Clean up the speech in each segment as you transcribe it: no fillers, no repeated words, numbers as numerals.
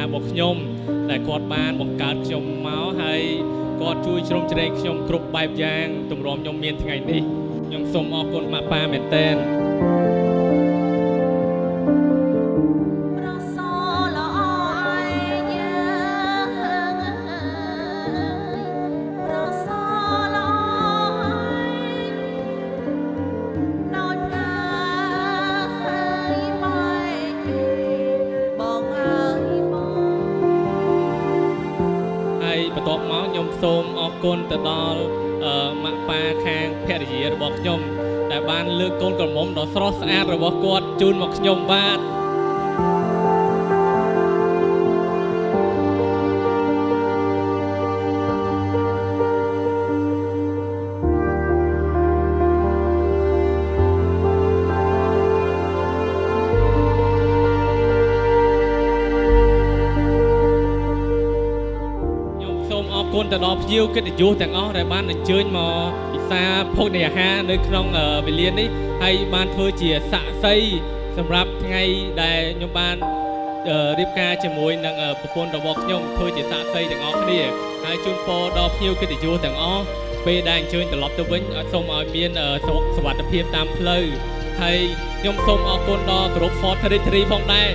របស់ខ្ញុំដែលគាត់បានបង្កើតខ្ញុំមកហើយគាត់ជួយជ្រោមជ្រែងខ្ញុំគ្រប់បែបយ៉ាងទម្រាំខ្ញុំមានថ្ងៃនេះខ្ញុំសូមអរគុណម៉ាក់ប៉ាមែនទែនបន្ទាប់មកខ្ញុំសូមអរគុណទៅដល់ម៉ាក់ប៉ាខាងភរិយារបស់ខ្ញុំដែលបានលើកកូនក្រមុំដ៏ស្រស់ស្អាតរបស់គាត់ជូនមកខ្ញុំបាទគុណទៅដល់ភ្ញៀវកិត្តិយសទាំងអស់ដែលបានអញ្ជើញមកពិសាភោជនីយអាហារនៅក្នុងវេលានេះហើយបានធ្វើជាសាក្សីសម្រាប់ថ្ងៃដែលខ្ញុំបានរៀបការជាមួយនឹងប្រពន្ធរបស់ខ្ញុំធ្វើជាសាក្សីទាំងអស់គ្នាហើយជូនពរដល់ភ្ញៀវកិត្តិយសទាំងអស់ពេលដែលអញ្ជើញត្រឡប់ទៅវិញសូមឲ្យមានសុវត្ថិភាពតាមផ្លូវហើយខ្ញុំសូមអរគុណដល់ក្រុម Fort Territory ផងដែរ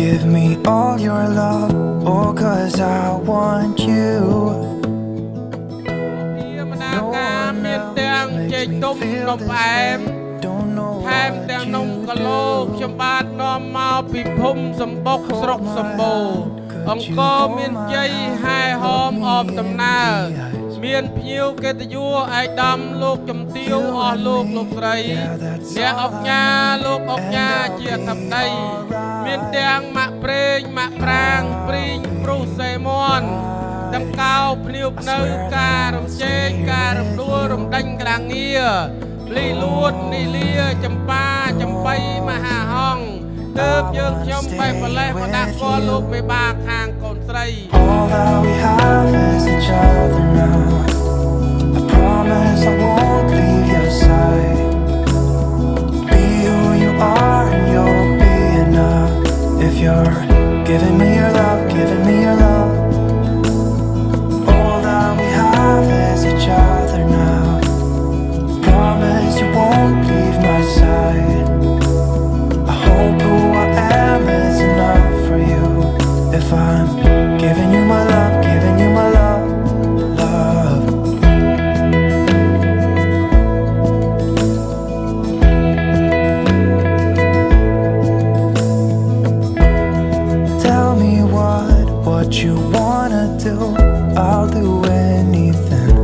Give me all your love, oh, 'cause I want you. No one else make me feel this way. Don't know what you do. ខ្ញុំបាននាំមកពីភូមិសម្បុកស្រុកសម្បូរអង្គរមានជ័យហែហោមអបដំណើរមានភ្ញៀវកិត្តិយសឯកឧត្តមលោកជំទាវអស់លោកស្រីអ្នកអុកញ៉ាលោកអុកញ៉ាជាអធិបតីមានទាំងម៉ាក់ប្រេងម៉ាក់ប្រាងព្រីងព្រុសសេមនទាំងកៅភ្នៀវភ្នៅការរំជែកការរំដួលរំដេញក្តាំងងារលីលួតនីលាចម្ប៉ាចំបៃមហាហង្សទើបយើងខ្ញុំបែបប្រលេះមកដាក់គាត់លោកមេបាខាងកូនស្រី All that we have is each other now. I promise I won't leave your side. Be who you are and you'll be enough. If you're giving me your love, giving me your love. All that we have is each other now. Promise you won't leave my side. I hope who I am is enough for you. If I'm giving you my love, giving you my love, love. Tell me what you wanna do, I'll do anything.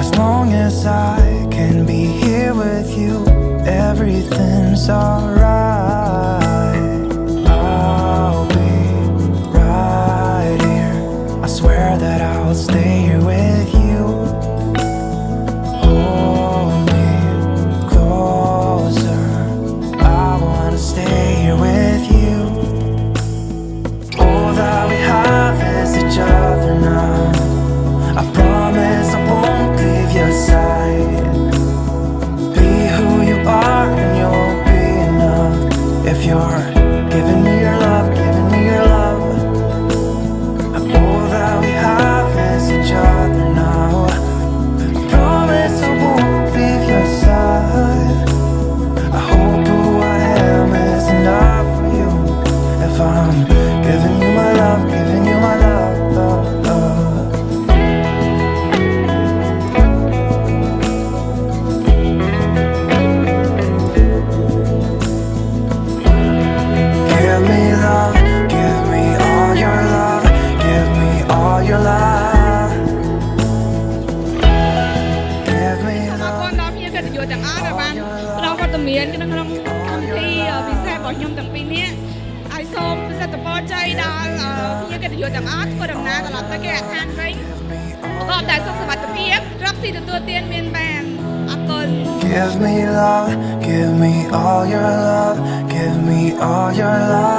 As long as I can be here with you, everything's alright. I'll be right here. I swear that I'll stay here with you. Hold me closer. I wanna stay here with you. All that we have is each other now. I promise I won't leave your side. អស់ដែលបានផ្ដល់វត្តមានក្នុងកម្មវិធីពិសេសរបស់ខ្ញុំទាំងពីរនាក់ហើយសូមពិសេសតបជ័យដល់ភ្ញៀវកិត្តិយសទាំងអស់ធ្វើដំណើរត្រឡប់ទៅគេអាឋានវិញប្រកបដោយសុខសុវត្ថិភាពរកស៊ីទទួលទានមានបានអរគុណ Give me love, give me all your love, give me all your love.